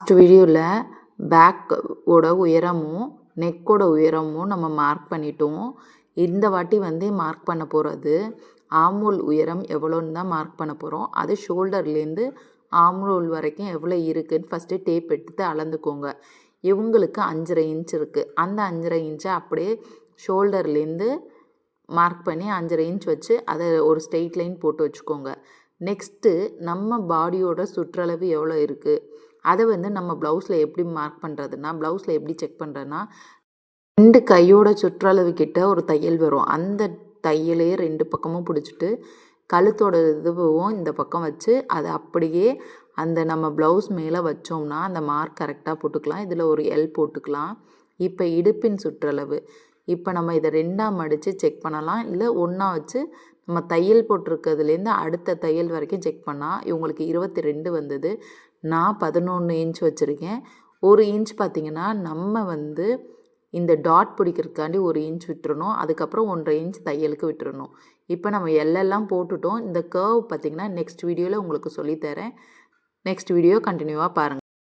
First வீடியோவில் பேக்கோட உயரமும் நெக்கோட உயரமும் நம்ம மார்க் பண்ணிட்டோம். இந்த வாட்டி மார்க் பண்ண போகிறது ஆம்ஹோல் உயரம் எவ்வளோன்னு தான் மார்க் பண்ண போகிறோம். அது ஷோல்டர்லேருந்து ஆம்ஹோல் வரைக்கும் எவ்வளோ இருக்குதுன்னு ஃபஸ்ட்டு டேப் எடுத்து அளந்துக்கோங்க. இவங்களுக்கு 5.5 இன்ச் இருக்குது. அந்த 5.5 இன்ச்சை அப்படியே ஷோல்டர்லேருந்து மார்க் பண்ணி 5.5 இன்ச் வச்சு அதை ஒரு ஸ்ட்ரெயிட் லைன் போட்டு வச்சுக்கோங்க. நெக்ஸ்ட்டு நம்ம பாடியோட சுற்றளவு எவ்வளோ இருக்குது அதை நம்ம ப்ளவுஸில் எப்படி மார்க் பண்ணுறதுன்னா, ப்ளவுஸில் எப்படி செக் பண்ணுறதுன்னா, 2 கையோட சுற்றளவு கிட்ட ஒரு தையல் வரும். அந்த தையலே 2 பக்கமும் பிடிச்சிட்டு கழுத்தோட இதுவும் இந்த பக்கம் வச்சு அதை அப்படியே அந்த நம்ம ப்ளவுஸ் மேலே வச்சோம்னா அந்த மார்க் கரெக்டாக போட்டுக்கலாம். இதில் ஒரு எல் போட்டுக்கலாம். இப்போ இடுப்பின் சுற்றளவு இப்போ நம்ம இதை 2ஆக மடித்து செக் பண்ணலாம். இல்லை ஒன்றா வச்சு நம்ம தையல் போட்டிருக்கிறதுலேருந்து அடுத்த தையல் வரைக்கும் செக் பண்ணால் இவங்களுக்கு 22 வந்தது. நான் 11 இன்ச் வச்சுருக்கேன். 1 இன்ச் பார்த்திங்கன்னா நம்ம இந்த டாட் பிடிக்கிறதுக்காண்டி 1 இன்ச் விட்டுறணும். அதுக்கப்புறம் 1.5 இன்ச் தையலுக்கு விட்டுறணும். இப்போ நம்ம எல்லாம் போட்டுட்டோம். இந்த கர்வ் பார்த்திங்கன்னா நெக்ஸ்ட் வீடியோவில் உங்களுக்கு சொல்லித்தரேன். நெக்ஸ்ட் வீடியோ கண்டினியூவாக பாருங்கள்.